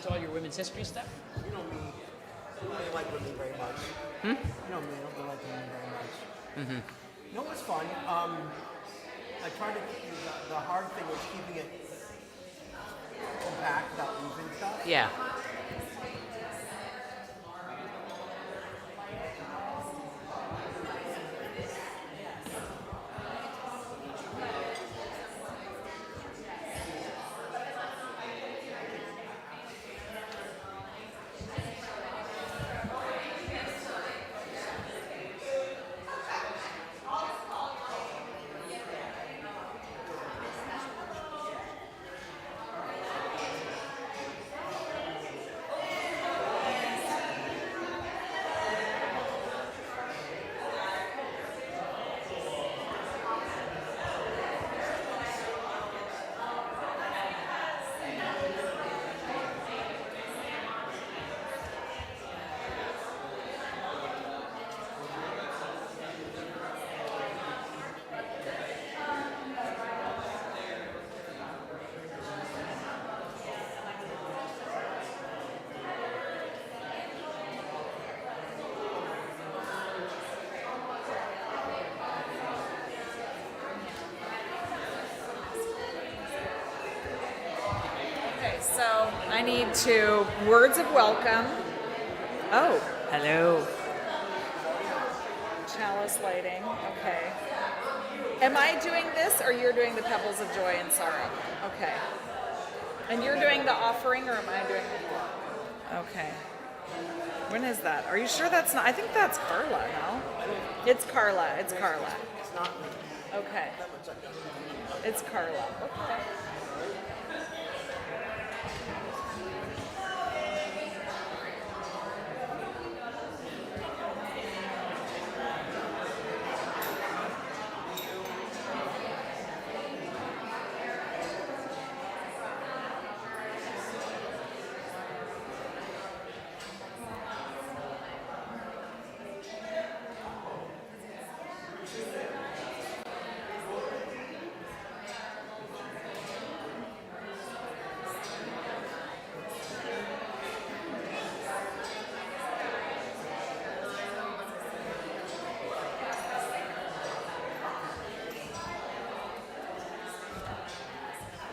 into all your women's history stuff? You know me. I don't really like women very much. You know me, I don't really like women very much. You know what's fun? I try to, the hard thing was keeping it compact without losing stuff. Yeah. Okay, so I need to words of welcome. Oh, hello. Chalice lighting. Okay. Am I doing this or you're doing the pebbles of joy and sorrow? Okay. And you're doing the offering or am I doing it? Okay. When is that? Are you sure that's not? I think that's Carla, no? It's Carla. It's Carla. It's not me. Okay. That much I know. It's Carla. Okay.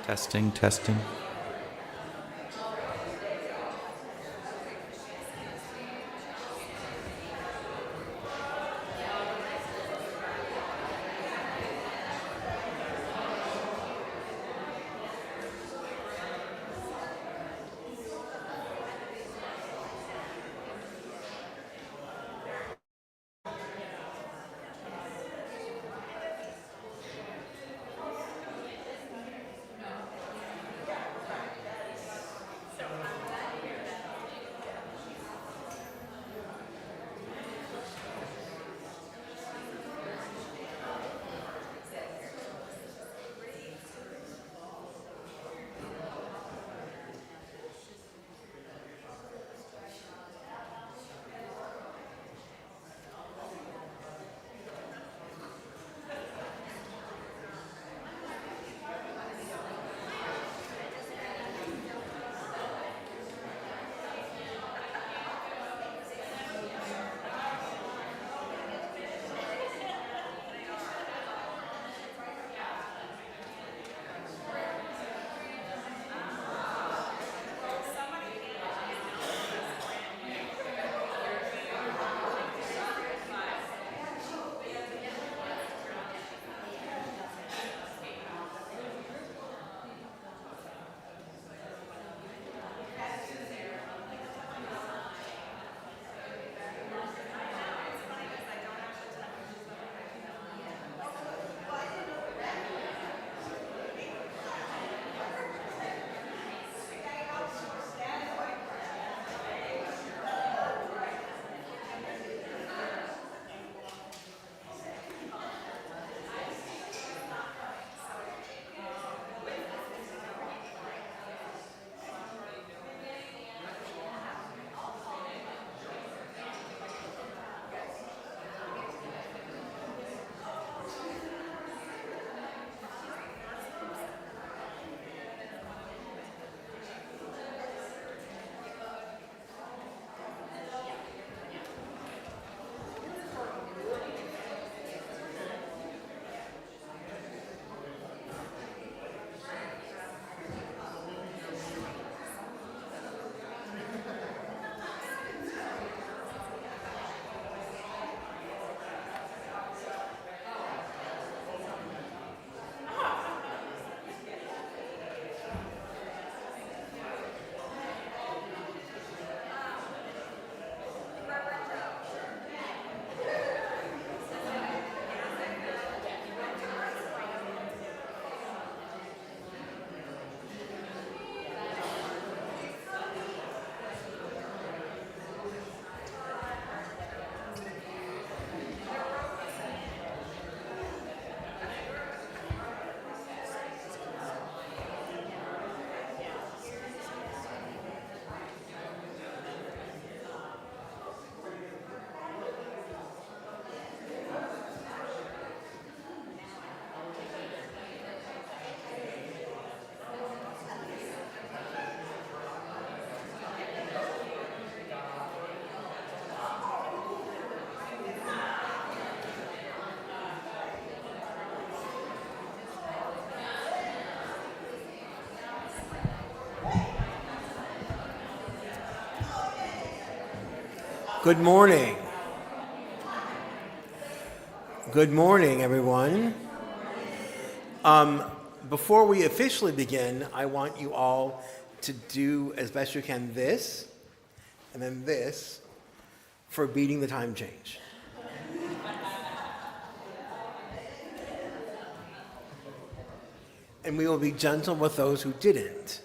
Testing, testing. Good morning. Good morning, everyone. Before we officially begin, I want you all to do as best you can this, and then this, for beating the time change. And we will be gentle with those who didn't.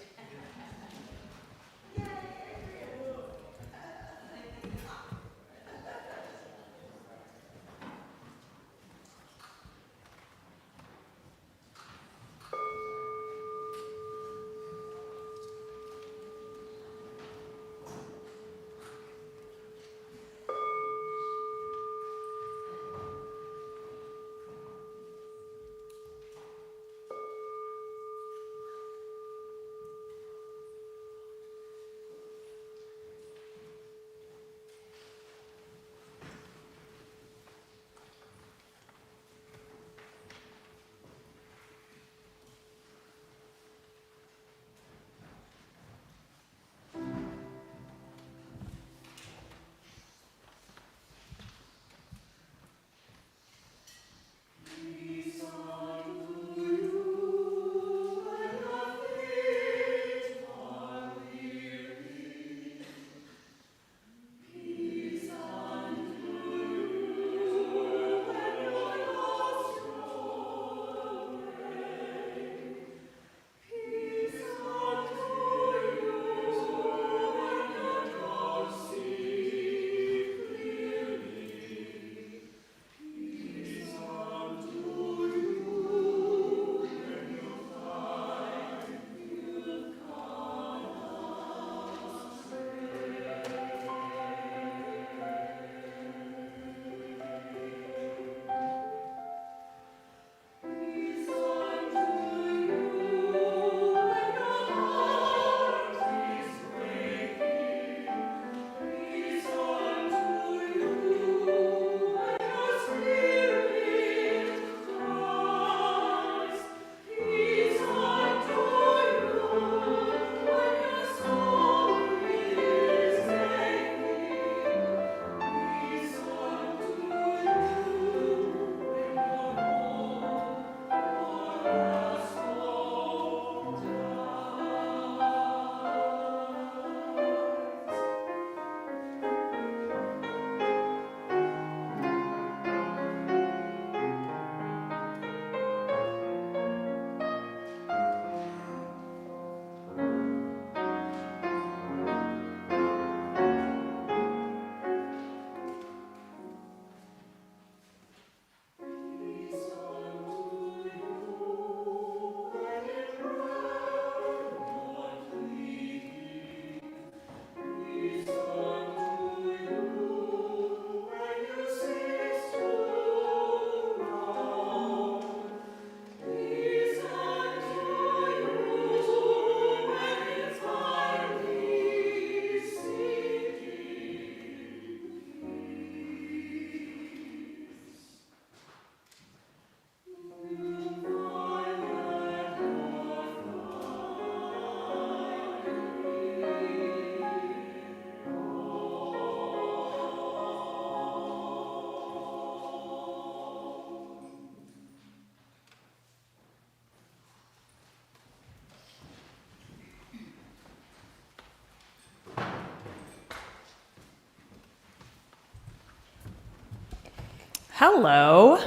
Hello.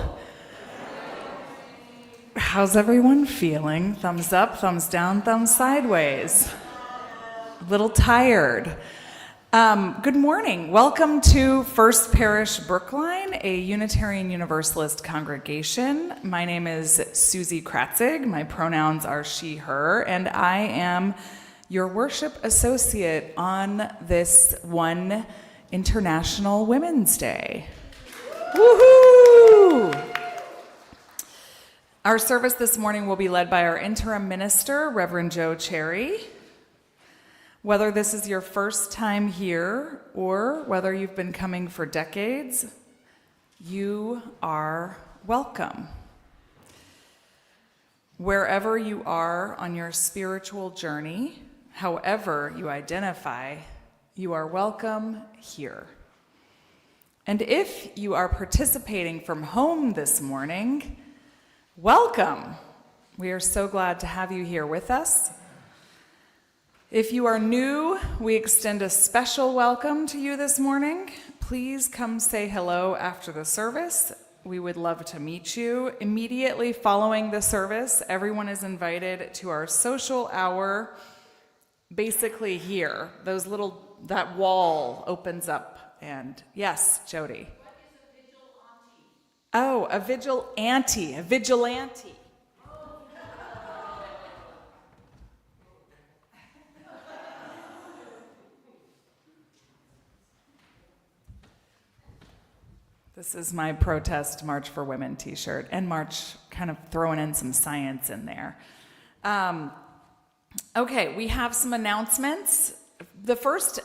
How's everyone feeling? Thumbs up, thumbs down, thumbs sideways. A little tired. Good morning. Welcome to First Parish Brookline, a Unitarian Universalist congregation. My name is Susie Kratzig. My pronouns are she, her, and I am your worship associate on this one International Women's Day. Woohoo! Our service this morning will be led by our interim minister, Reverend Joe Cherry. Whether this is your first time here or whether you've been coming for decades, you are welcome. Wherever you are on your spiritual journey, however you identify, you are welcome here. And if you are participating from home this morning, welcome. We are so glad to have you here with us. If you are new, we extend a special welcome to you this morning. Please come say hello after the service. We would love to meet you. Immediately following the service, everyone is invited to our social hour, basically here. That wall opens up, and yes, Jody. What is a vigilante? Oh, a vigilante. This is my protest March for Women t-shirt, and March kind of throwing in some science in there. Okay, we have some announcements.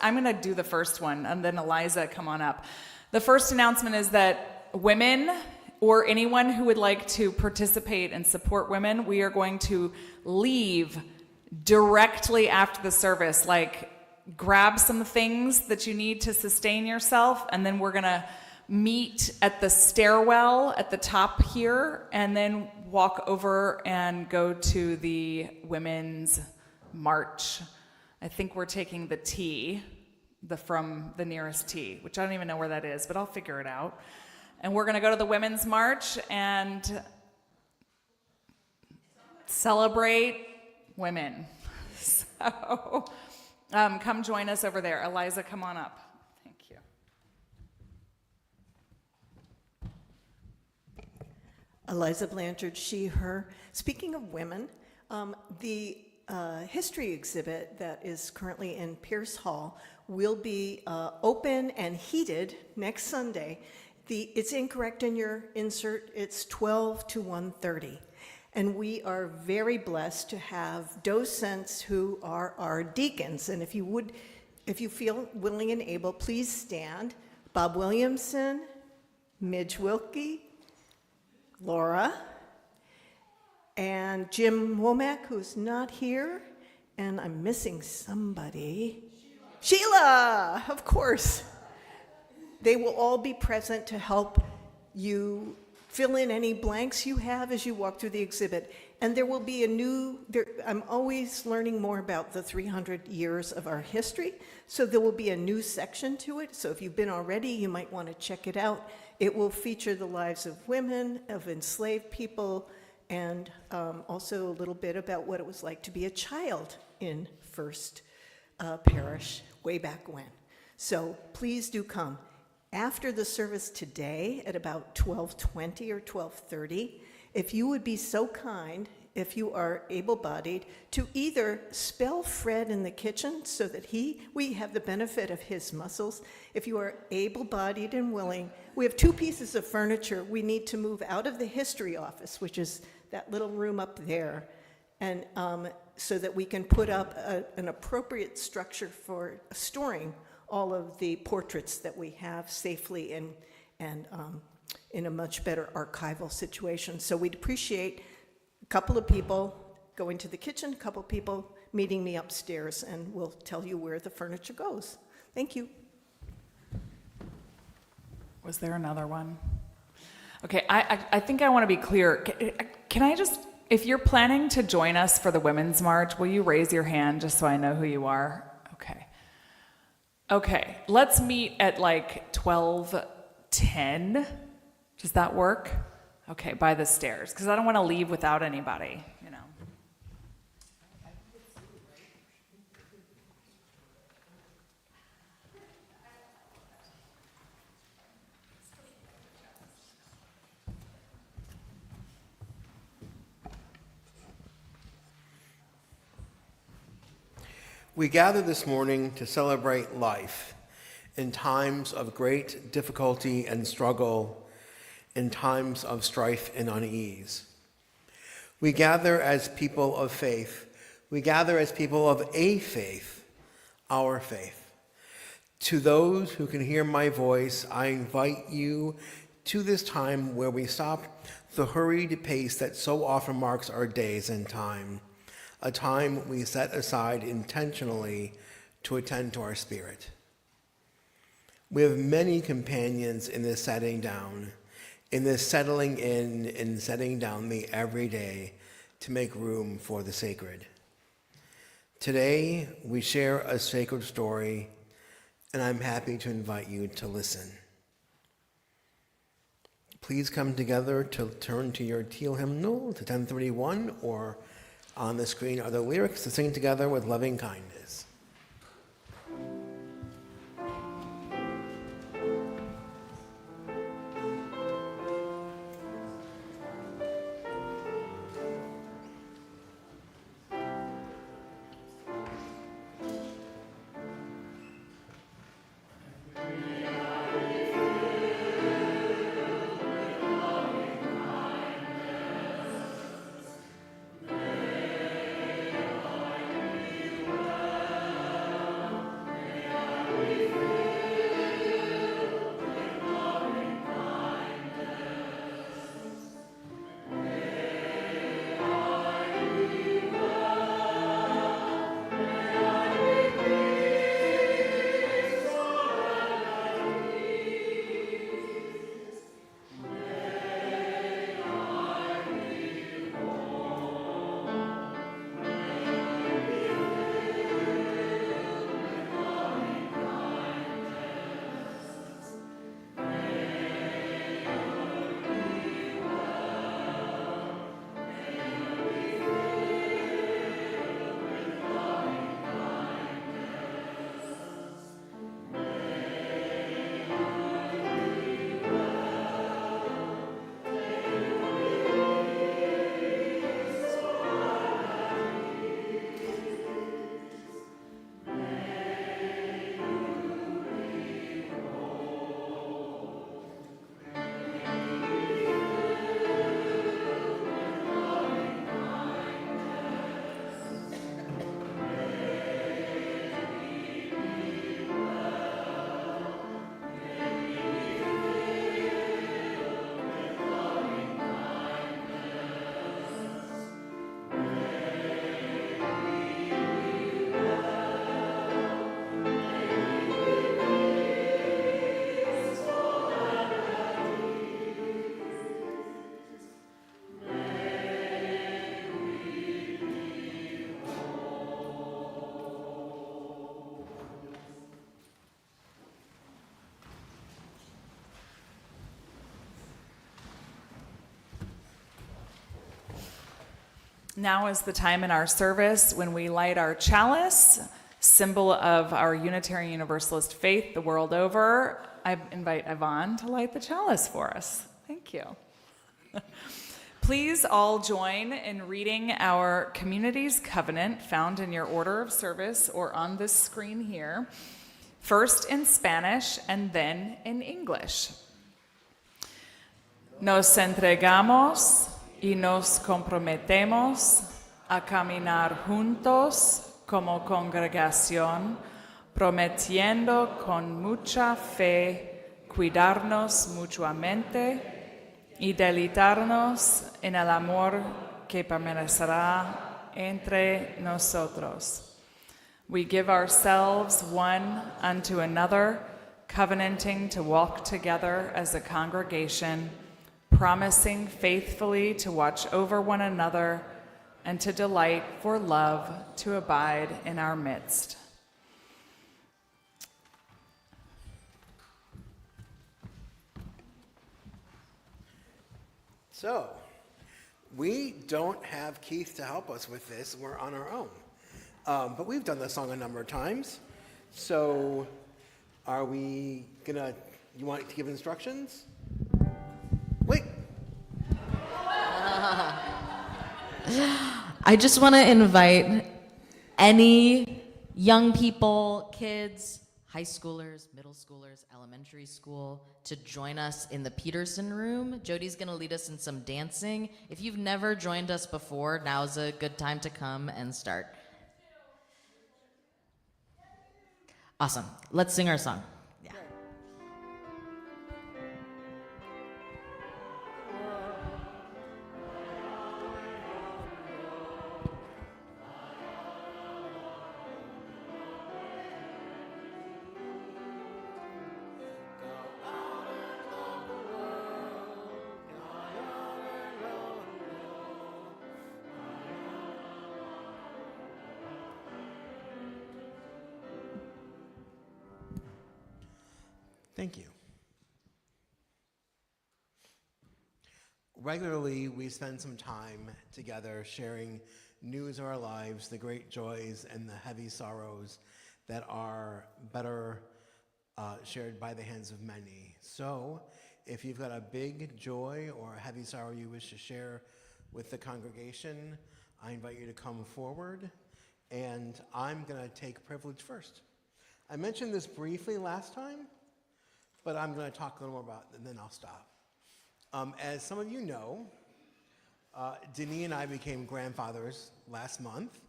I'm going to do the first one, and then Eliza, come on up. The first announcement is that women, or anyone who would like to participate and support women, we are going to leave directly after the service. Like, grab some things that you need to sustain yourself, and then we're going to meet at the stairwell at the top here, and then walk over and go to the women's march. I think we're taking the T, from the nearest T, which I don't even know where that is, but I'll figure it out. And we're going to go to the women's march and celebrate women. So come join us over there. Eliza, come on up. Eliza Blanchard, she, her. Speaking of women, the history exhibit that is currently in Pierce Hall will be open and heated next Sunday. It's incorrect in your insert. It's 12 to 1:30. And we are very blessed to have docents who are our deacons. And if you feel willing and able, please stand. Bob Williamson, Midge Wilkie, Laura, and Jim Womack, who's not here, and I'm missing somebody. Sheila, of course. They will all be present to help you fill in any blanks you have as you walk through the exhibit. And there will be I'm always learning more about the 300 years of our history, so there will be a new section to it. So if you've been already, you might want to check it out. It will feature the lives of women, of enslaved people, and also a little bit about what it was like to be a child in First Parish way back when. So please do come. After the service today at about 12:20 or 12:30, if you would be so kind, if you are able-bodied, to either spell Fred in the kitchen so that we have the benefit of his muscles. If you are able-bodied and willing, we have 2 pieces of furniture we need to move out of the history office, which is that little room up there, and so that we can put up an appropriate structure for storing all of the portraits that we have safely and in a much better archival situation. So we'd appreciate a couple of people going to the kitchen, a couple of people meeting me upstairs, and we'll tell you where the furniture goes. Thank you. Was there another one? Okay, I think I want to be clear. Can I just, if you're planning to join us for the Women's March, will you raise your hand just so I know who you are? Okay, let's meet at like 12:10. Does that work? Okay, by the stairs, because I don't want to leave without anybody, you know. We gather this morning to celebrate life in times of great difficulty and struggle, in times of strife and unease. We gather as people of faith. We gather as people of a faith, our faith. To those who can hear my voice, I invite you to this time where we stop the hurried pace that so often marks our days and time, a time we set aside intentionally to attend to our spirit. We have many companions in this setting down, in this settling in setting down the everyday to make room for the sacred. Today, we share a sacred story, and I'm happy to invite you to listen. Please come together to turn to your teal hymnal to 1031, or on the screen are the lyrics to sing together with loving kindness. Now is the time in our service when we light our chalice, symbol of our Unitarian Universalist faith the world over. I invite Yvonne to light the chalice for us. Thank you. Please all join in reading our community's covenant found in your order of service or on this screen here, first in Spanish and then in English. Nos entregamos y nos comprometemos a caminar juntos como congregación, prometiendo con mucha fe cuidarnos mutuamente y deleitarnos en el amor que permanecerá entre nosotros. We give ourselves one unto another, covenanting to walk together as a congregation, promising faithfully to watch over one another and to delight for love to abide in our midst. So, we don't have Keith to help us with this. We're on our own. But we've done this song a number of times. So, are we gonna, you want to give instructions? Wait. I just want to invite any young people, kids, high schoolers, middle schoolers, elementary school to join us in the Peterson room. Jody's going to lead us in some dancing. If you've never joined us before, now's a good time to come and start. Awesome. Let's sing our song. Yeah. Thank you. Regularly, we spend some time together sharing news of our lives, the great joys and the heavy sorrows that are better shared by the hands of many. So, if you've got a big joy or a heavy sorrow you wish to share with the congregation, I invite you to come forward, and I'm going to take privilege first. I mentioned this briefly last time, but I'm going to talk a little more about it, and then I'll stop. As some of you know, Denis and I became grandfathers last month,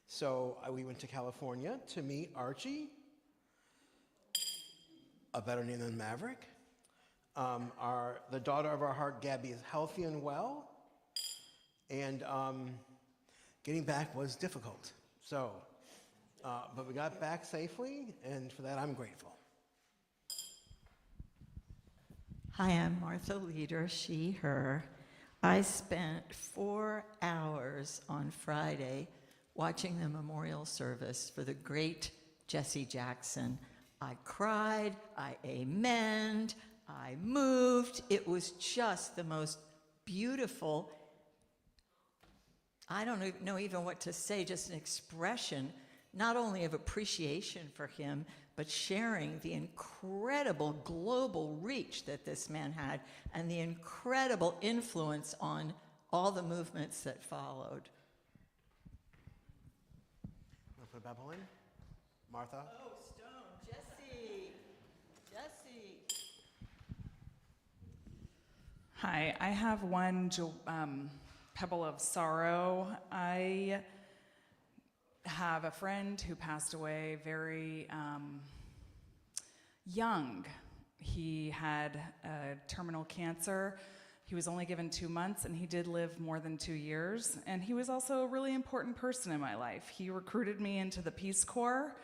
so we went to California to meet Archie, a better name than Maverick. The daughter of our heart, Gabby, is healthy and well, and getting back was difficult. So, but we got back safely, and for that I'm grateful. Hi, I'm Martha Leader, she, her. I spent 4 hours on Friday watching the memorial service for the great Jesse Jackson. I cried, I amened, I moved. It was just the most beautiful, I don't know even what to say, just an expression, not only of appreciation for him, but sharing the incredible global reach that this man had and the incredible influence on all the movements that followed. Want to put a Bible in? Martha? Oh, Stone, Jesse. Hi, I have one pebble of sorrow. I have a friend who passed away very young. He had terminal cancer. He was only given 2 months, and he did live more than 2 years. And he was also a really important person in my life. He recruited me into the Peace Corps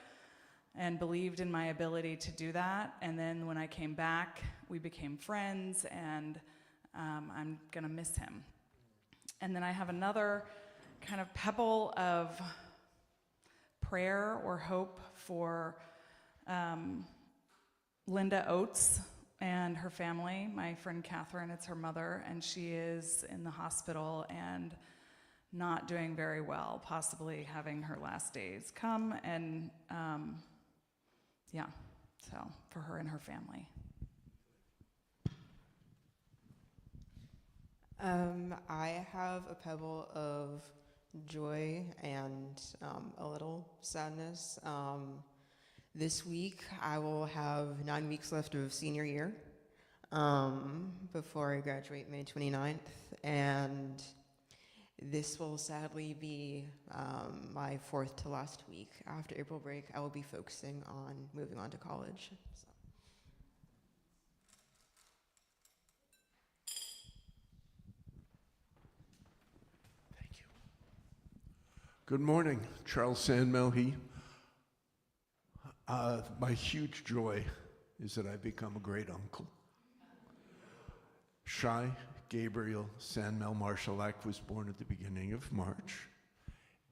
and believed in my ability to do that. And then when I came back, we became friends, and I'm gonna miss him. And then I have another kind of pebble of prayer or hope for Linda Oates and her family. My friend Catherine, it's her mother, and she is in the hospital and not doing very well, possibly having her last days come, and so for her and her family. I have a pebble of joy and a little sadness. This week, I will have 9 weeks left of senior year before I graduate May 29th, and this will sadly be my 4th to last week. After April break, I will be focusing on moving on to college. So. Good morning, Charles Sandmelhi. My huge joy is that I've become a great uncle. Shai Gabriel Sandmel Marshalak was born at the beginning of March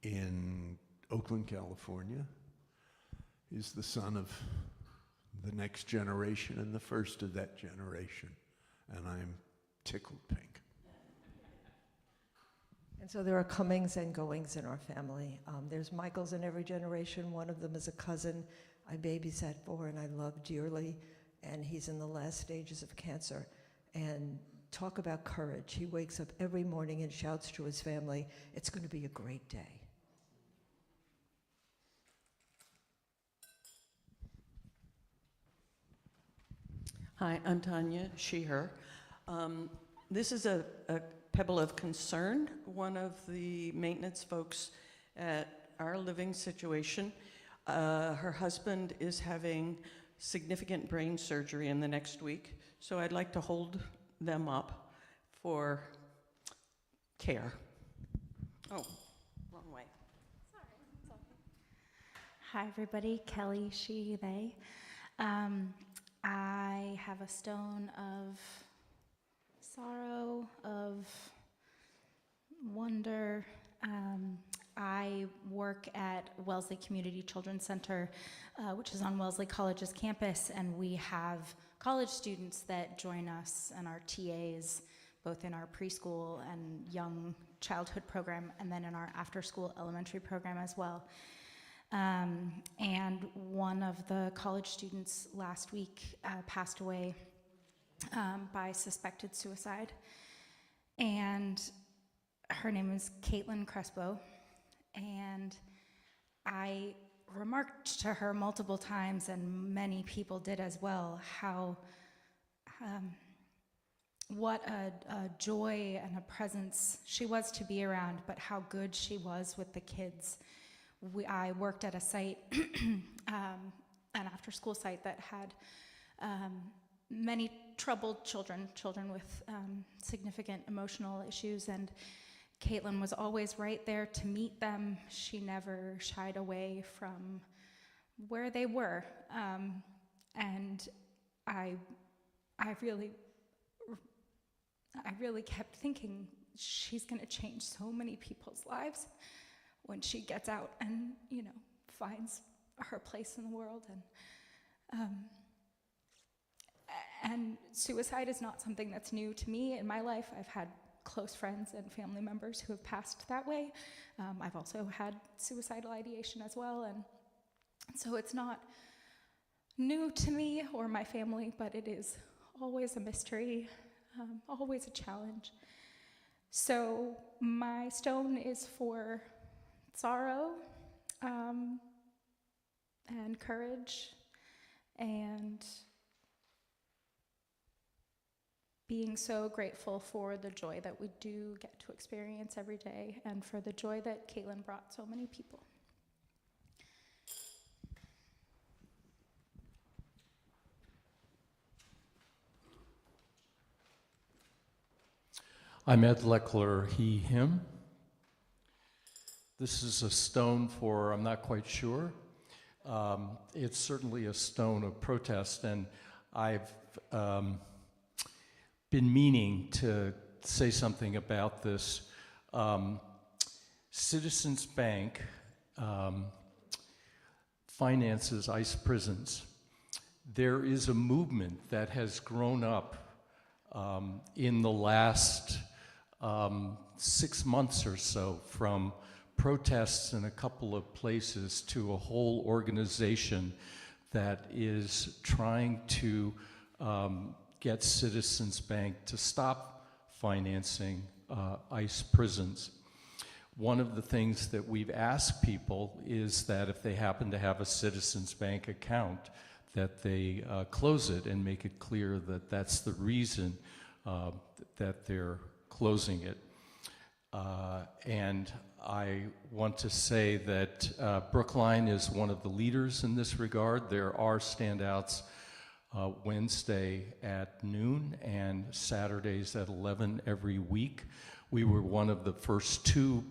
in Oakland, California. He's the son of the next generation and the first of that generation, and I'm tickled pink. And so there are comings and goings in our family. There's Michaels in every generation. One of them is a cousin I babysat for and I love dearly, and he's in the last stages of cancer. And talk about courage. He wakes up every morning and shouts to his family, "It's going to be a great day." Hi, I'm Tanya, she, her. This is a pebble of concern. One of the maintenance folks at our living situation, her husband is having significant brain surgery in the next week, so I'd like to hold them up for care. Oh, wrong way. Sorry, it's okay. Hi, everybody. Kelly, she, they. I have a stone of sorrow, of wonder. I work at Wellesley Community Children's Center, which is on Wellesley College's campus, and we have college students that join us and our TAs, both in our preschool and young childhood program, and then in our after-school elementary program as well. And one of the college students last week passed away by suspected suicide. And her name is Caitlin Crespo. And I remarked to her multiple times, and many people did as well, how what a joy and a presence she was to be around, but how good she was with the kids. I worked at a site, an after-school site that had many troubled children with significant emotional issues, and Caitlin was always right there to meet them. She never shied away from where they were, and I really kept thinking, she's going to change so many people's lives when she gets out and, finds her place in the world. And suicide is not something that's new to me in my life. I've had close friends and family members who have passed that way. I've also had suicidal ideation as well, and so it's not new to me or my family, but it is always a mystery, always a challenge. So my stone is for sorrow and courage and being so grateful for the joy that we do get to experience every day, and for the joy that Caitlin brought so many people. I'm Ed Leckler, he, him. This is a stone for, I'm not quite sure. It's certainly a stone of protest, and I've been meaning to say something about this. Citizens Bank finances ICE prisons. There is a movement that has grown up in the last 6 months or so, from protests in a couple of places to a whole organization that is trying to get Citizens Bank to stop financing ICE prisons. One of the things that we've asked people is that if they happen to have a Citizens Bank account, that they close it and make it clear that that's the reason that they're closing it. And I want to say that Brookline is one of the leaders in this regard. There are standouts Wednesday at noon and Saturdays at 11 every week. We were one of the first two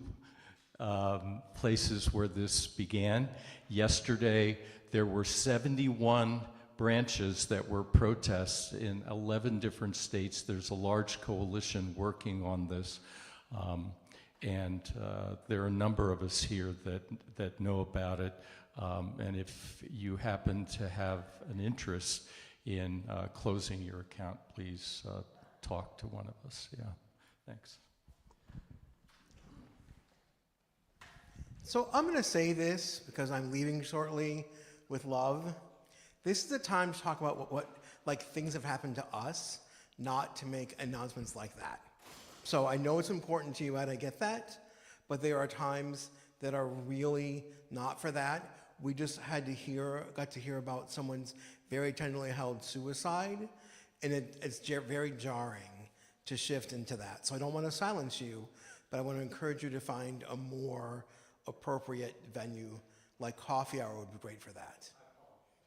places where this began. Yesterday, there were 71 branches that were protests in 11 different states. There's a large coalition working on this. And there are a number of us here that know about it. And if you happen to have an interest in closing your account, please talk to one of us. Yeah, thanks. So I'm going to say this because I'm leaving shortly with love. This is the time to talk about what things have happened to us, not to make announcements like that. So I know it's important to you, and I get that, but there are times that are really not for that. We just got to hear about someone's very tenderly held suicide, and it's very jarring to shift into that. So I don't want to silence you, but I want to encourage you to find a more appropriate venue, like coffee hour would be great for that.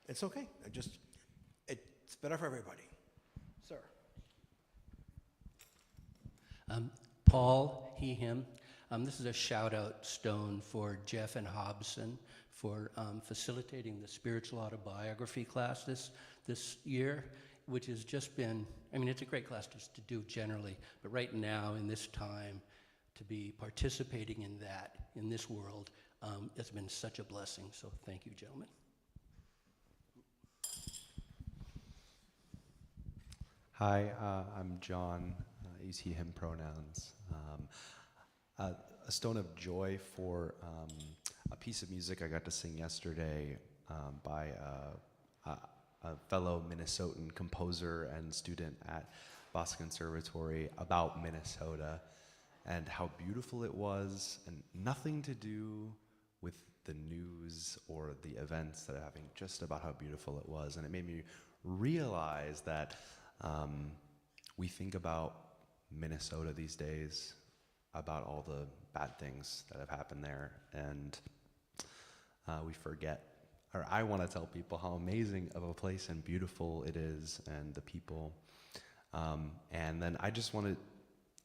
It's okay. It's better for everybody. Sir. Paul, he, him. This is a shout-out stone for Jeff and Hobson for facilitating the spiritual autobiography class this year, which has just been, it's a great class just to do generally, but right now in this time, to be participating in that in this world. It's been such a blessing. So thank you, gentlemen. Hi, I'm John. Use he, him pronouns. A stone of joy for a piece of music I got to sing yesterday by a fellow Minnesotan composer and student at Boston Conservatory about Minnesota and how beautiful it was, and nothing to do with the news or the events that are happening, just about how beautiful it was. And it made me realize that we think about Minnesota these days, about all the bad things that have happened there, and we forget, or I want to tell people how amazing of a place and beautiful it is, and the people. And then I just wanted,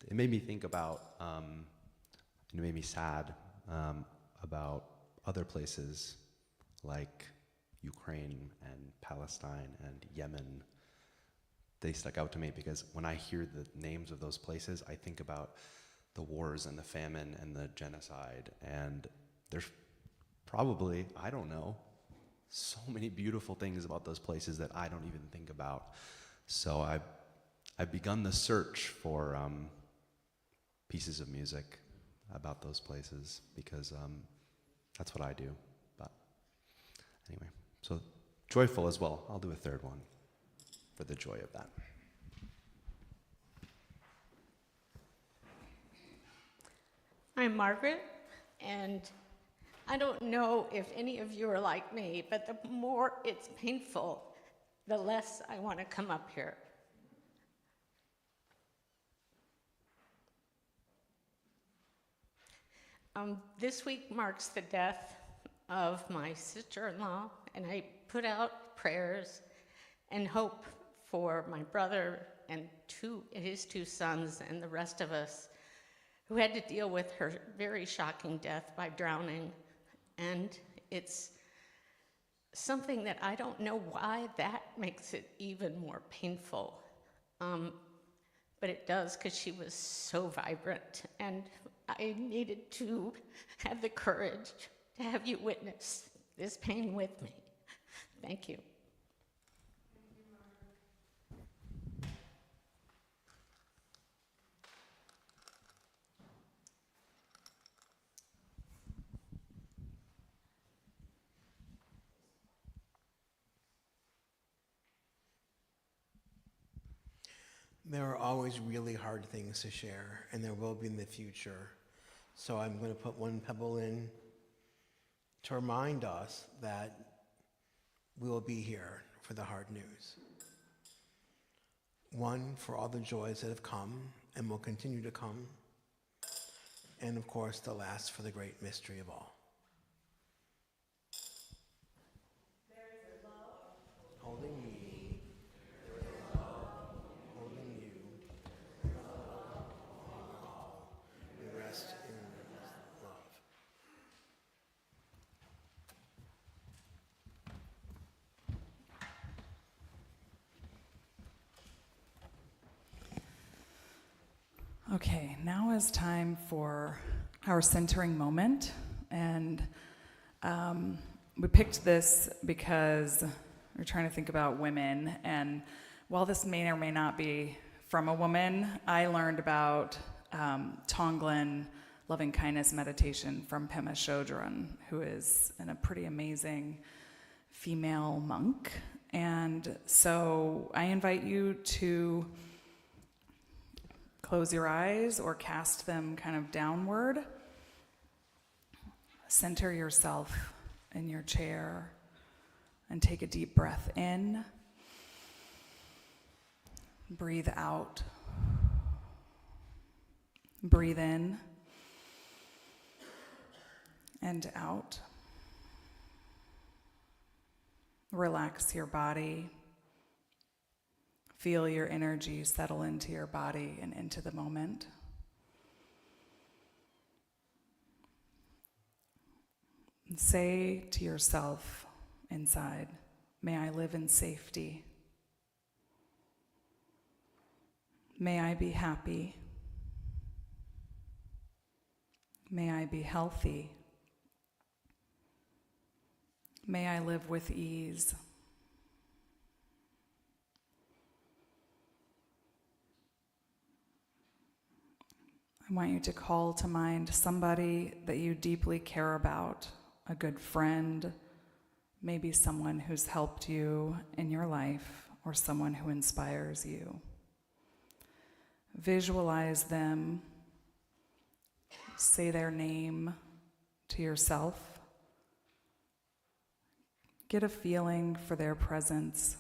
it made me think about, it made me sad about other places like Ukraine and Palestine and Yemen. They stuck out to me because when I hear the names of those places, I think about the wars and the famine and the genocide. And there's probably, I don't know, so many beautiful things about those places that I don't even think about. So I've begun the search for pieces of music about those places because that's what I do. But anyway, so joyful as well. I'll do a third one for the joy of that. I'm Margaret, and I don't know if any of you are like me, but the more it's painful, the less I want to come up here. This week marks the death of my sister-in-law, and I put out prayers and hope for my brother and his two sons and the rest of us who had to deal with her very shocking death by drowning. And it's something that I don't know why that makes it even more painful. But it does, because she was so vibrant, and I needed to have the courage to have you witness this pain with me. Thank you. There are always really hard things to share, and there will be in the future. So I'm going to put one pebble in to remind us that we will be here for the hard news. One, for all the joys that have come and will continue to come. And of course, the last for the great mystery of all. There is a love holding me. Okay, now is time for our centering moment. And we picked this because we're trying to think about women. And while this may or may not be from a woman, I learned about Tonglen loving kindness meditation from Pema Chodron, who is a pretty amazing female monk. And so I invite you to close your eyes or cast them kind of downward. Center yourself in your chair and take a deep breath in. Breathe out. Breathe in and out. Relax your body. Feel your energy settle into your body and into the moment. And say to yourself inside, may I live in safety. May I be happy. May I be healthy. May I live with ease. I want you to call to mind somebody that you deeply care about, a good friend, maybe someone who's helped you in your life, or someone who inspires you. Visualize them, say their name to yourself, get a feeling for their presence,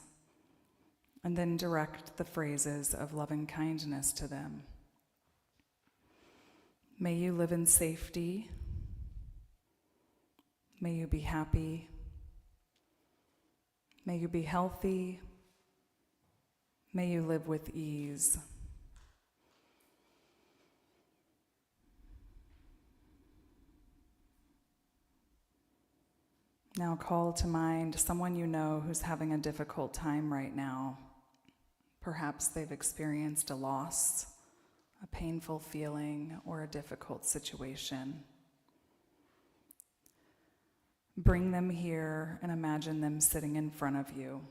and then direct the phrases of loving kindness to them. May you live in safety. May you be happy. May you be healthy. May you live with ease. Now call to mind someone you know who's having a difficult time right now. Perhaps they've experienced a loss, a painful feeling, or a difficult situation. Bring them here and imagine them sitting in front of you.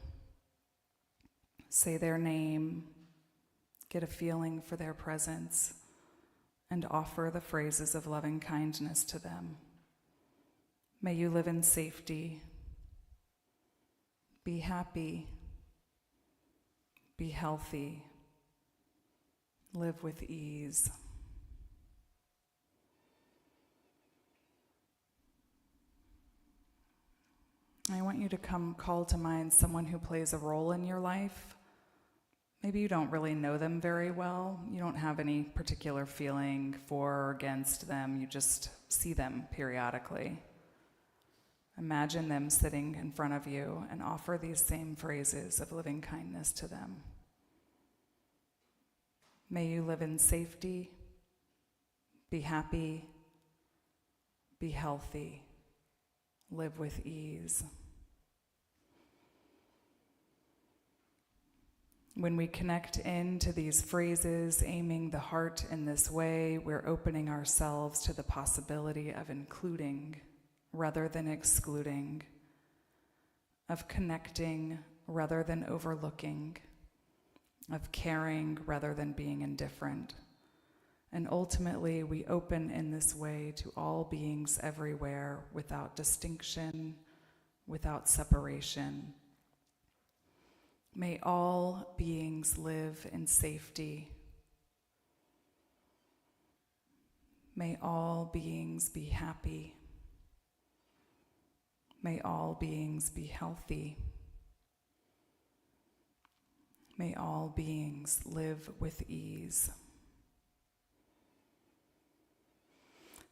Say their name, get a feeling for their presence, and offer the phrases of loving kindness to them. May you live in safety. Be happy. Be healthy. Live with ease. I want you to call to mind someone who plays a role in your life. Maybe you don't really know them very well. You don't have any particular feeling for or against them. You just see them periodically. Imagine them sitting in front of you and offer these same phrases of loving kindness to them. May you live in safety, be happy, be healthy, live with ease. When we connect into these phrases, aiming the heart in this way, we're opening ourselves to the possibility of including rather than excluding, of connecting rather than overlooking, of caring rather than being indifferent. And ultimately, we open in this way to all beings everywhere without distinction, without separation. May all beings live in safety. May all beings be happy. May all beings be healthy. May all beings live with ease.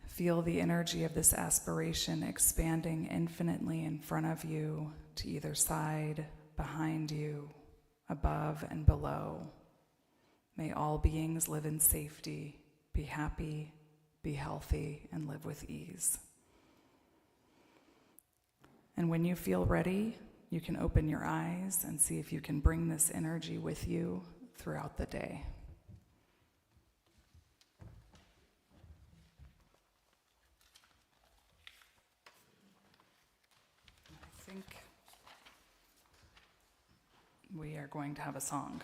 Feel the energy of this aspiration expanding infinitely in front of you, to either side, behind you, above and below. May all beings live in safety, be happy, be healthy, and live with ease. And when you feel ready, you can open your eyes and see if you can bring this energy with you throughout the day. I think we are going to have a song.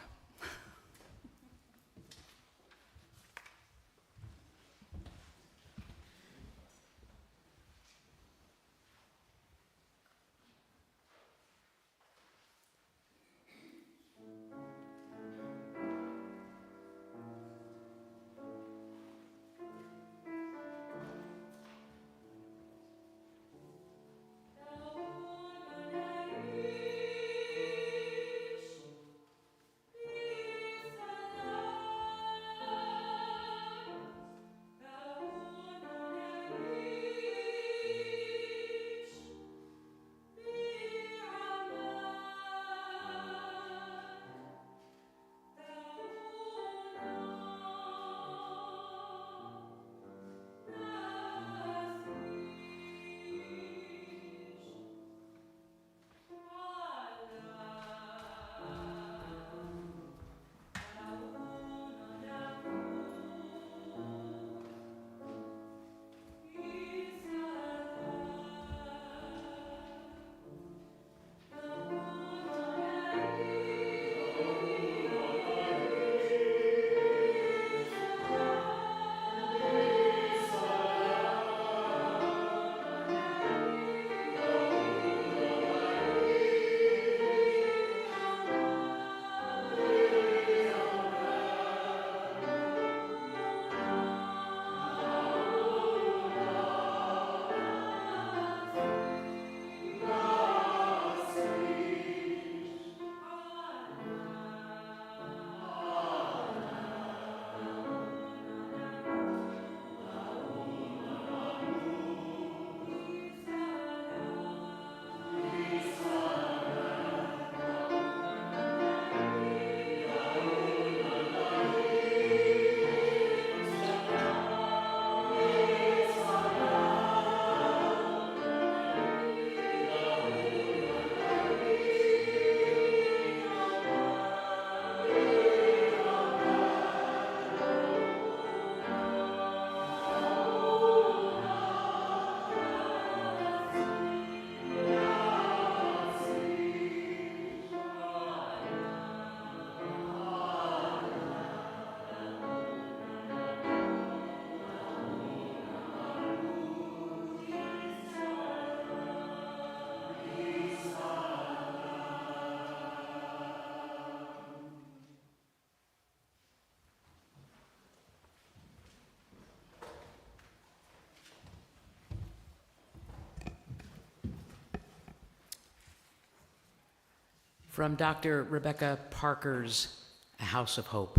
from Dr. Rebecca Parker's A House of Hope.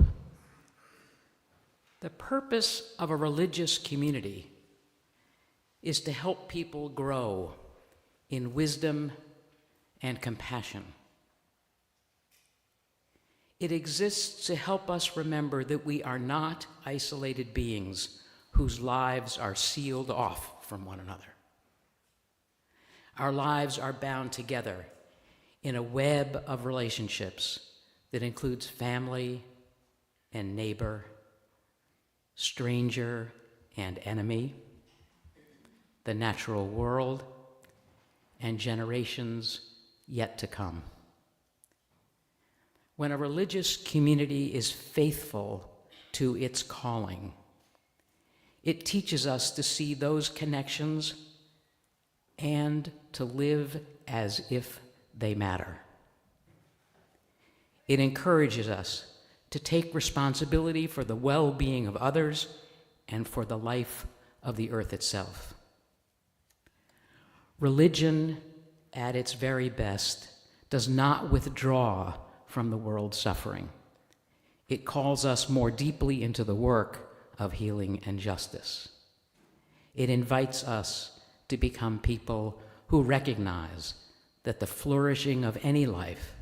The purpose of a religious community is to help people grow in wisdom and compassion. It exists to help us remember that we are not isolated beings whose lives are sealed off from one another. Our lives are bound together in a web of relationships that includes family and neighbor, stranger and enemy, the natural world, and generations yet to come. When a religious community is faithful to its calling, it teaches us to see those connections and to live as if they matter. It encourages us to take responsibility for the well-being of others and for the life of the earth itself. Religion, at its very best, does not withdraw from the world's suffering. It calls us more deeply into the work of healing and justice. It invites us to become people who recognize that the flourishing of any life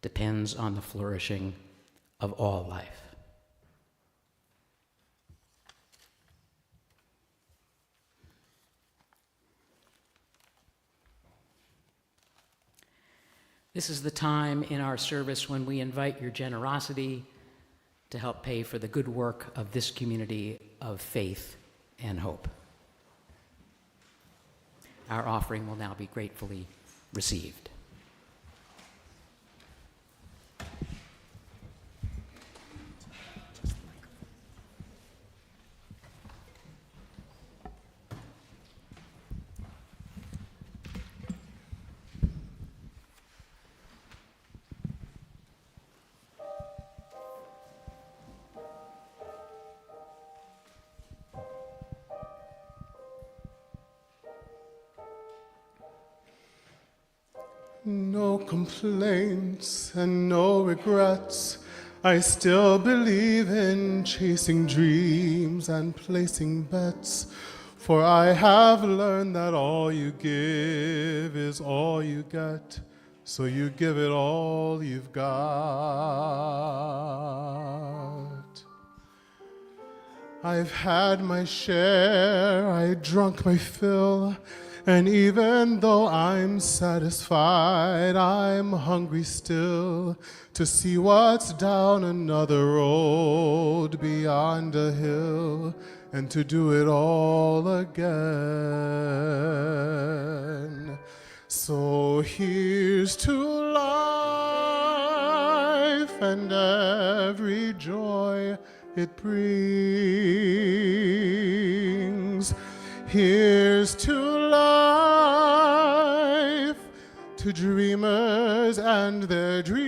depends on the flourishing of all life. This is the time in our service when we invite your generosity to help pay for the good work of this community of faith and hope. Our offering will now be gratefully received. No complaints and no regrets. I still believe in chasing dreams and placing bets. For I have learned that all you give is all you get. So you give it all you've got. I've had my share, I drunk my fill. And even though I'm satisfied, I'm hungry still to see what's down another road beyond a hill and to do it all again. So here's to life and every joy it brings. Here's to life, to dreamers and their dreams.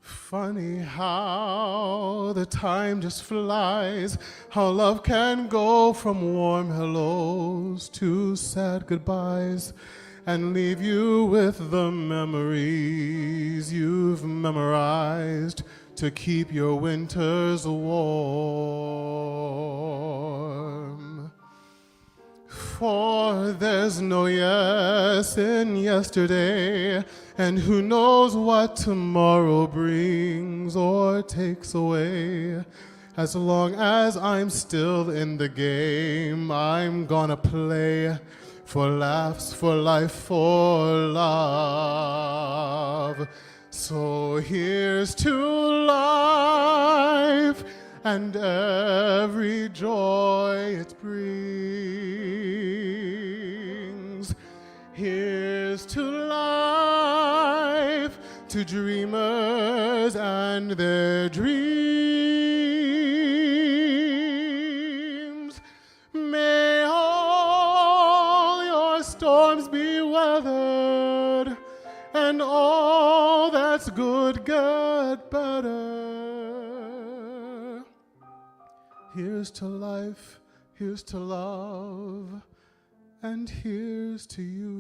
Funny how the time just flies, how love can go from warm hellos to sad goodbyes and leave you with the memories you've memorized to keep your winters warm. For there's no yes in yesterday, and who knows what tomorrow brings or takes away. As long as I'm still in the game, I'm gonna play for laughs, for life, for love. So here's to life and every joy it brings. Here's to life, to dreamers and their dreams. May all your storms be weathered and all that's good get better. Here's to life, here's to love, and here's to you.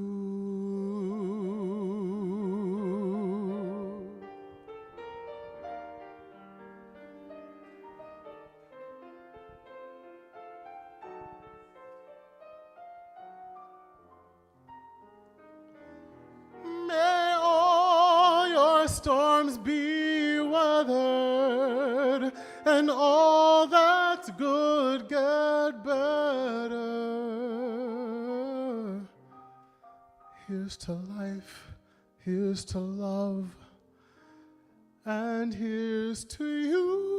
May all your storms be weathered, and all that's good get better. Here's to life, here's to love, and here's to you.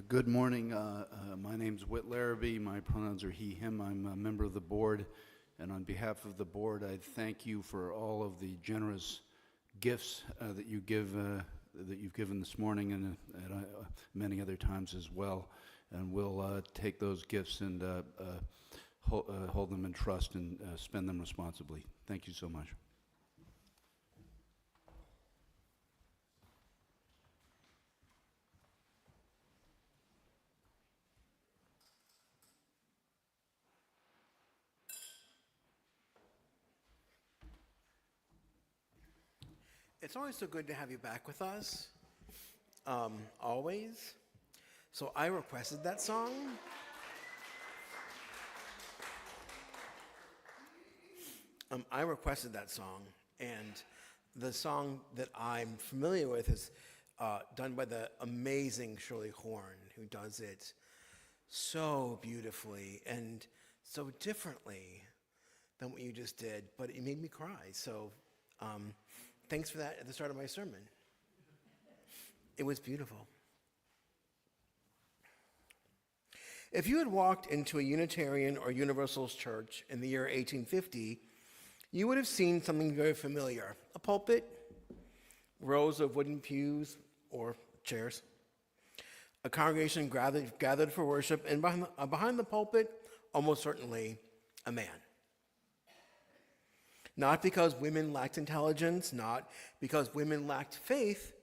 Good morning. My name's Whit Larrabee. My pronouns are he, him. I'm a member of the board, and on behalf of the board, I thank you for all of the generous gifts that you've given this morning and many other times as well. And we'll take those gifts and hold them in trust and spend them responsibly. Thank you so much. It's always so good to have you back with us, always. So I requested that song. And the song that I'm familiar with is done by the amazing Shirley Horn, who does it so beautifully and so differently than what you just did, but it made me cry. So thanks for that at the start of my sermon. It was beautiful. If you had walked into a Unitarian or Universalist church in the year 1850, you would have seen something very familiar. A pulpit, rows of wooden pews or chairs, a congregation gathered for worship, and behind the pulpit, almost certainly, a man. Not because women lacked intelligence, not because women lacked faith,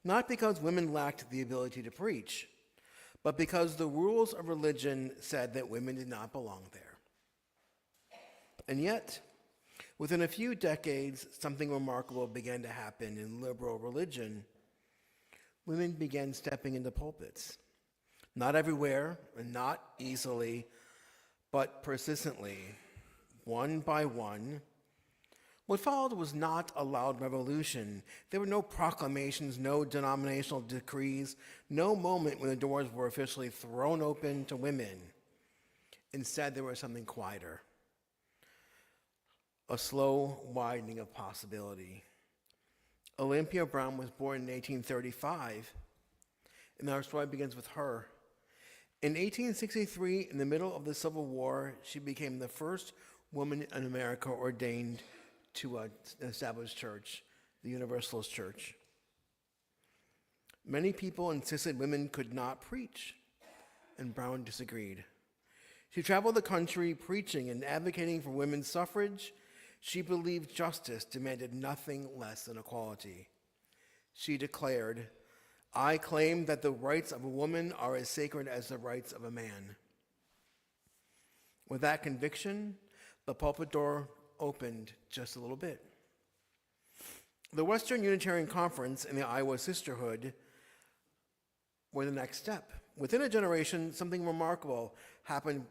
not because women lacked the ability to preach, but because the rules of religion said that women did not belong there. And yet, within a few decades, something remarkable began to happen in liberal religion. Women began stepping into pulpits. Not everywhere, and not easily, but persistently, one by one. What followed was not a loud revolution. There were no proclamations, no denominational decrees, no moment when the doors were officially thrown open to women. Instead, there was something quieter, a slow widening of possibility. Olympia Brown was born in 1835, and our story begins with her. In 1863, in the middle of the Civil War, she became the first woman in America ordained to an established church, the Universalist Church. Many people insisted women could not preach, and Brown disagreed. She traveled the country preaching and advocating for women's suffrage. She believed justice demanded nothing less than equality. She declared, "I claim that the rights of a woman are as sacred as the rights of a man." With that conviction, the pulpit door opened just a little bit. The Western Unitarian Conference and the Iowa Sisterhood were the next step. Within a generation, something remarkable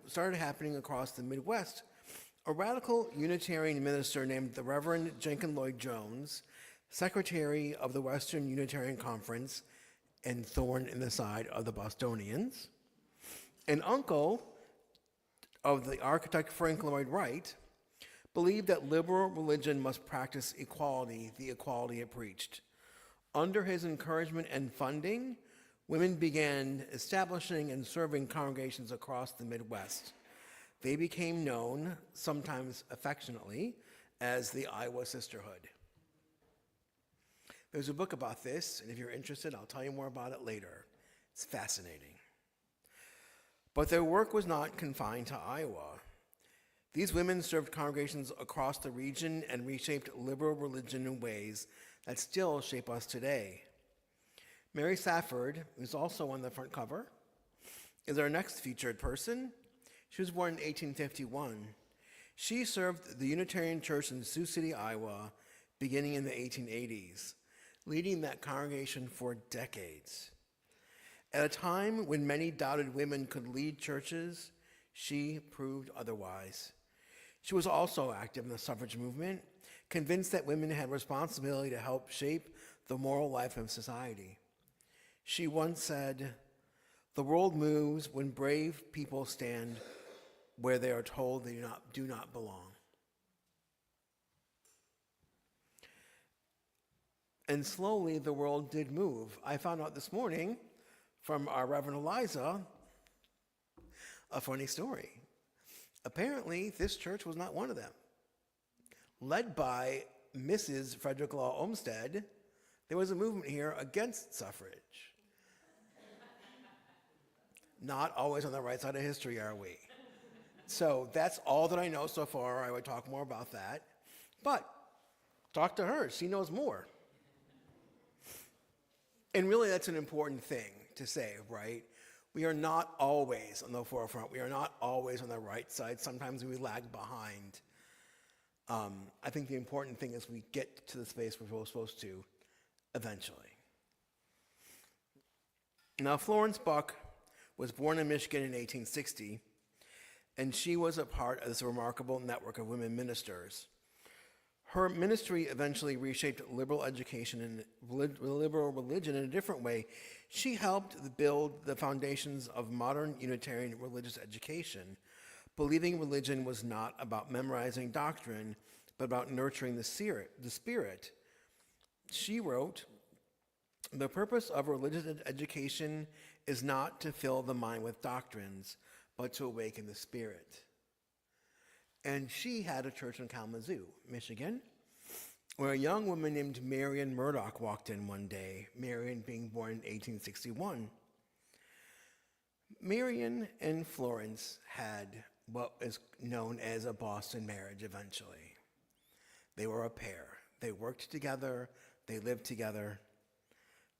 started happening across the Midwest. A radical Unitarian minister named the Reverend Jenkins Lloyd Jones, secretary of the Western Unitarian Conference and thorn in the side of the Bostonians, an uncle of the architect Frank Lloyd Wright, believed that liberal religion must practice equality, the equality it preached. Under his encouragement and funding, women began establishing and serving congregations across the Midwest. They became known, sometimes affectionately, as the Iowa Sisterhood. There's a book about this, and if you're interested, I'll tell you more about it later. It's fascinating. But their work was not confined to Iowa. These women served congregations across the region and reshaped liberal religion in ways that still shape us today. Mary Safford, who's also on the front cover, is our next featured person. She was born in 1851. She served the Unitarian Church in Sioux City, Iowa, beginning in the 1880s, leading that congregation for decades. At a time when many doubted women could lead churches, she proved otherwise. She was also active in the suffrage movement, convinced that women had responsibility to help shape the moral life of society. She once said, "The world moves when brave people stand where they are told they do not belong." And slowly the world did move. I found out this morning from our Reverend Eliza a funny story. Apparently, this church was not one of them. Led by Mrs. Frederick Law Olmsted, there was a movement here against suffrage. Not always on the right side of history, are we? So that's all that I know so far. I would talk more about that. But talk to her. She knows more. And really, that's an important thing to say, right? We are not always on the forefront. We are not always on the right side. Sometimes we lag behind. I think the important thing is we get to the space where we're supposed to eventually. Now, Florence Buck was born in Michigan in 1860, and she was a part of this remarkable network of women ministers. Her ministry eventually reshaped liberal education and liberal religion in a different way. She helped build the foundations of modern Unitarian religious education, believing religion was not about memorizing doctrine, but about nurturing the spirit. She wrote, "The purpose of religious education is not to fill the mind with doctrines, but to awaken the spirit." And she had a church in Kalamazoo, Michigan, where a young woman named Marian Murdoch walked in one day, Marian being born in 1861. Marian and Florence had what is known as a Boston marriage eventually. They were a pair. They worked together, they lived together.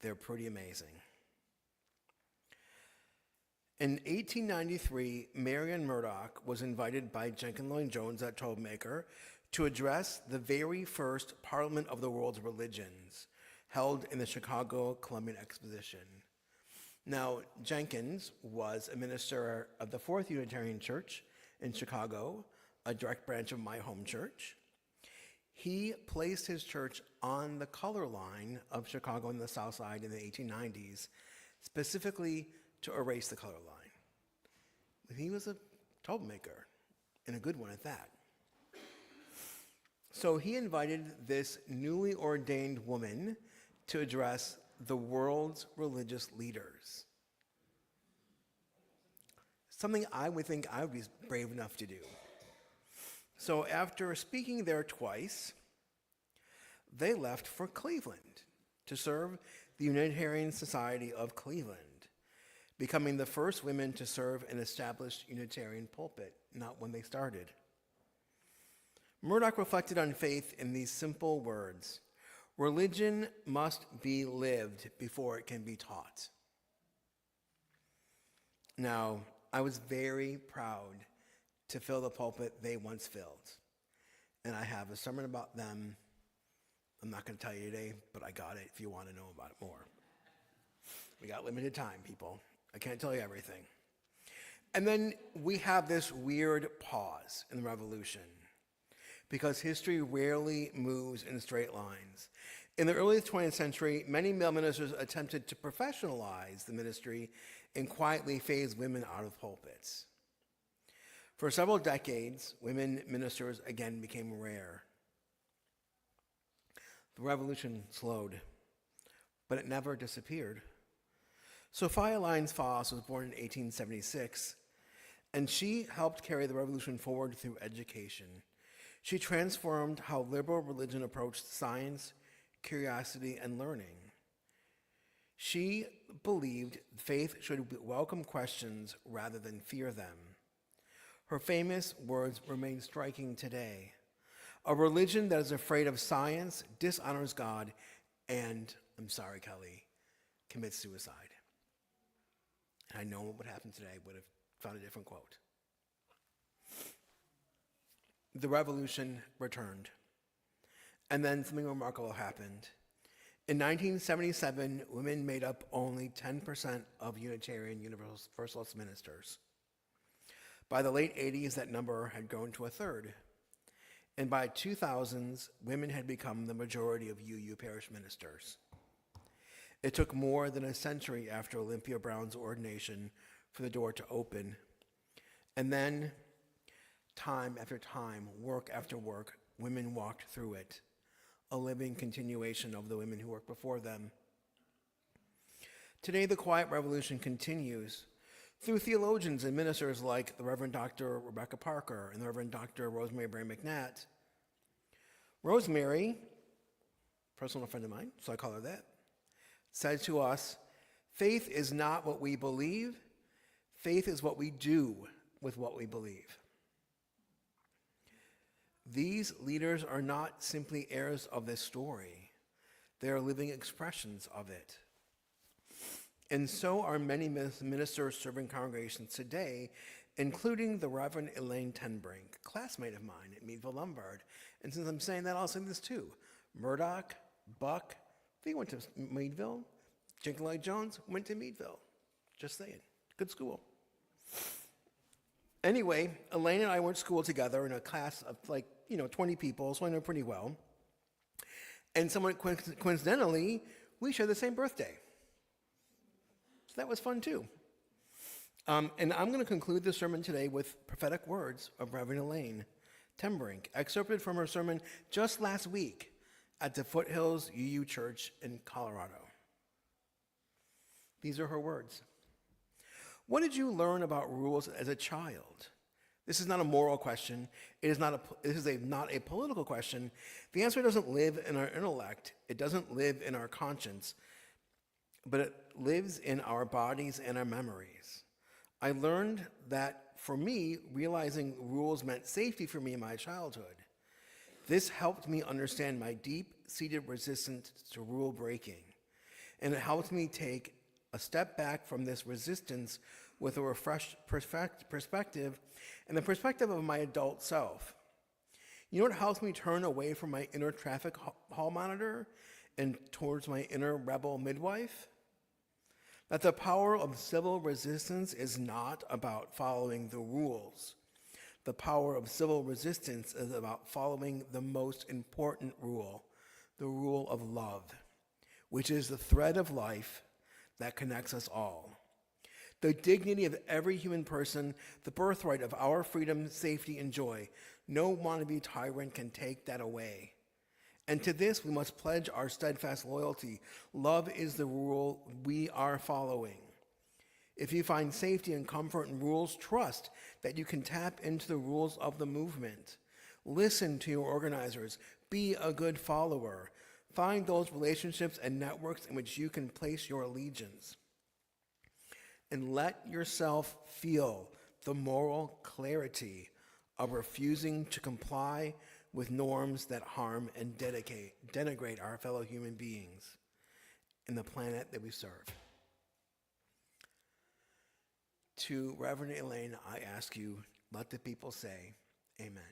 They're pretty amazing. In 1893, Marian Murdoch was invited by Jenkins Lloyd Jones at Tollmaker to address the very first Parliament of the World's Religions, held in the Chicago Columbian Exposition. Now, Jenkins was a minister of the Fourth Unitarian Church in Chicago, a direct branch of my home church. He placed his church on the color line of Chicago on the South Side in the 1890s, specifically to erase the color line. He was a troublemaker, and a good one at that. So he invited this newly ordained woman to address the world's religious leaders. Something I would think I would be brave enough to do. So after speaking there twice, they left for Cleveland to serve the Unitarian Society of Cleveland, becoming the first women to serve an established Unitarian pulpit, not when they started. Murdoch reflected on faith in these simple words: "Religion must be lived before it can be taught." Now, I was very proud to fill the pulpit they once filled, and I have a sermon about them. I'm not going to tell you today, but I got it if you want to know about it more. We got limited time, people. I can't tell you everything. And then we have this weird pause in the revolution, because history rarely moves in straight lines. In the early 20th century, many male ministers attempted to professionalize the ministry and quietly phase women out of pulpits. For several decades, women ministers again became rare. The revolution slowed, but it never disappeared. Sophia Lyons Foss was born in 1876, and she helped carry the revolution forward through education. She transformed how liberal religion approached science, curiosity, and learning. She believed faith should welcome questions rather than fear them. Her famous words remain striking today. A religion that is afraid of science dishonors God and, I'm sorry, Kelly, commits suicide. And I know what would happen today, would have found a different quote. The revolution returned. And then something remarkable happened. In 1977, women made up only 10% of Unitarian Universalist ministers. By the late 80s, that number had grown to a third. And by 2000s, women had become the majority of UU parish ministers. It took more than a century after Olympia Brown's ordination for the door to open. And then, time after time, work after work, women walked through it, a living continuation of the women who worked before them. Today, the quiet revolution continues through theologians and ministers like the Reverend Dr. Rebecca Parker and the Reverend Dr. Rosemary Bray McNatt. Rosemary, personal friend of mine, so I call her that, said to us, faith is not what we believe, faith is what we do with what we believe. These leaders are not simply heirs of this story. They are living expressions of it. And so are many ministers serving congregations today, including the Reverend Elaine Tenbrink, classmate of mine at Meadville Lombard. And since I'm saying that, I'll say this too. Murdoch, Buck, they went to Meadville. Jenkins Lloyd Jones went to Meadville. Just saying. Good school. Anyway, Elaine and I went to school together in a class of 20 people, so I know pretty well. And somewhat coincidentally, we share the same birthday. So that was fun too. And I'm going to conclude the sermon today with prophetic words of Reverend Elaine Tenbrink, excerpted from her sermon just last week at the Foothills UU Church in Colorado. These are her words. What did you learn about rules as a child? This is not a moral question. This is not a political question. The answer doesn't live in our intellect. It doesn't live in our conscience, but it lives in our bodies and our memories. I learned that for me, realizing rules meant safety for me in my childhood. This helped me understand my deep-seated resistance to rule breaking, and it helped me take a step back from this resistance with a refreshed perspective and the perspective of my adult self. You know what helps me turn away from my inner traffic hall monitor and towards my inner rebel midwife? That the power of civil resistance is not about following the rules. The power of civil resistance is about following the most important rule, the rule of love, which is the thread of life that connects us all. The dignity of every human person, the birthright of our freedom, safety, and joy. No wannabe tyrant can take that away. And to this, we must pledge our steadfast loyalty. Love is the rule we are following. If you find safety and comfort in rules, trust that you can tap into the rules of the movement. Listen to your organizers. Be a good follower. Find those relationships and networks in which you can place your allegiance. And let yourself feel the moral clarity of refusing to comply with norms that harm and denigrate our fellow human beings and the planet that we serve. To Reverend Elaine, I ask you, let the people say, amen.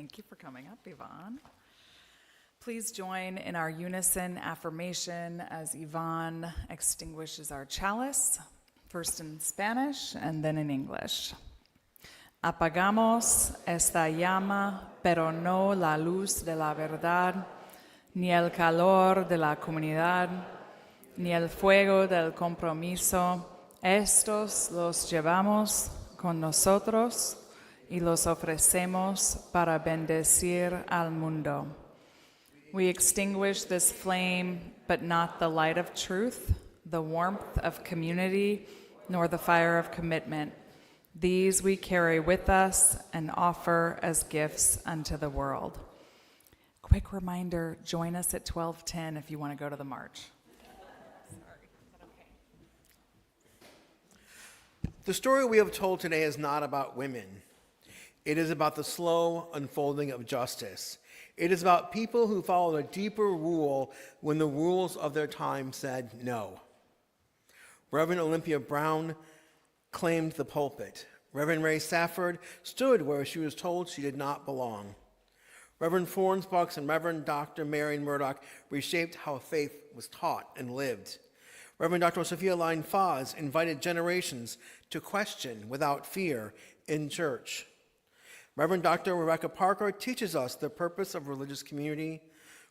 Thank you for coming up, Yvonne. Please join in our unison affirmation as Yvonne extinguishes our chalice, first in Spanish and then in English. Apagamos esta llama, pero no la luz de la verdad, ni el calor de la comunidad, ni el fuego del compromiso. Estos los llevamos con nosotros y los ofrecemos para bendecir al mundo. We extinguish this flame, but not the light of truth, the warmth of community, nor the fire of commitment. These we carry with us and offer as gifts unto the world. Quick reminder, join us at 12:10 if you want to go to the march. The story we have told today is not about women. It is about the slow unfolding of justice. It is about people who followed a deeper rule when the rules of their time said no. Reverend Olympia Brown claimed the pulpit. Reverend Ray Safford stood where she was told she did not belong. Reverend Fornsbucks and Reverend Dr. Marion Murdoch reshaped how faith was taught and lived. Reverend Dr. Sophia Line Foz invited generations to question without fear in church. Reverend Dr. Rebecca Parker teaches us the purpose of religious community.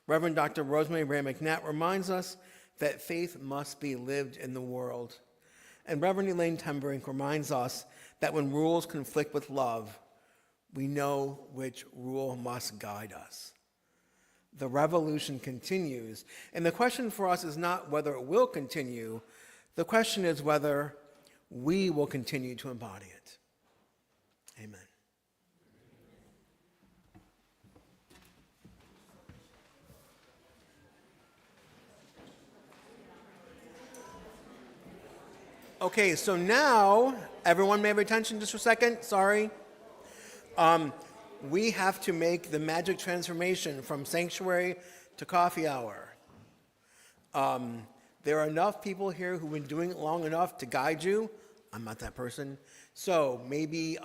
Reverend Dr. Rosemary Ray McNatt reminds us that faith must be lived in the world. And Reverend Elaine Tembrink reminds us that when rules conflict with love, we know which rule must guide us. The revolution continues, and the question for us is not whether it will continue, the question is whether we will continue to embody it. Amen. Okay, so now, everyone may have attention just for a second, sorry. We have to make the magic transformation from sanctuary to coffee hour. There are enough people here who've been doing it long enough to guide you. I'm not that person. So maybe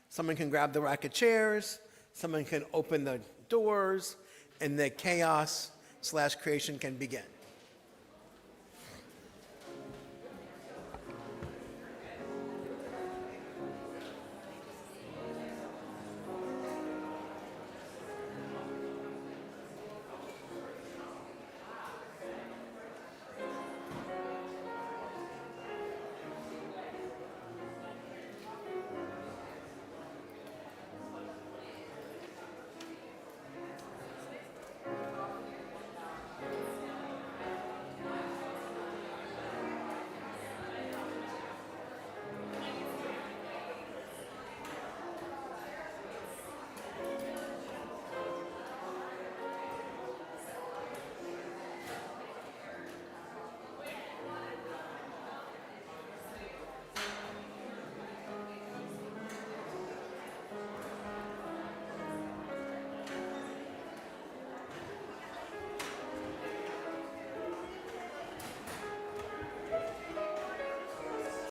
someone can grab the rack of chairs, someone can open the doors, and the chaos/creation can begin.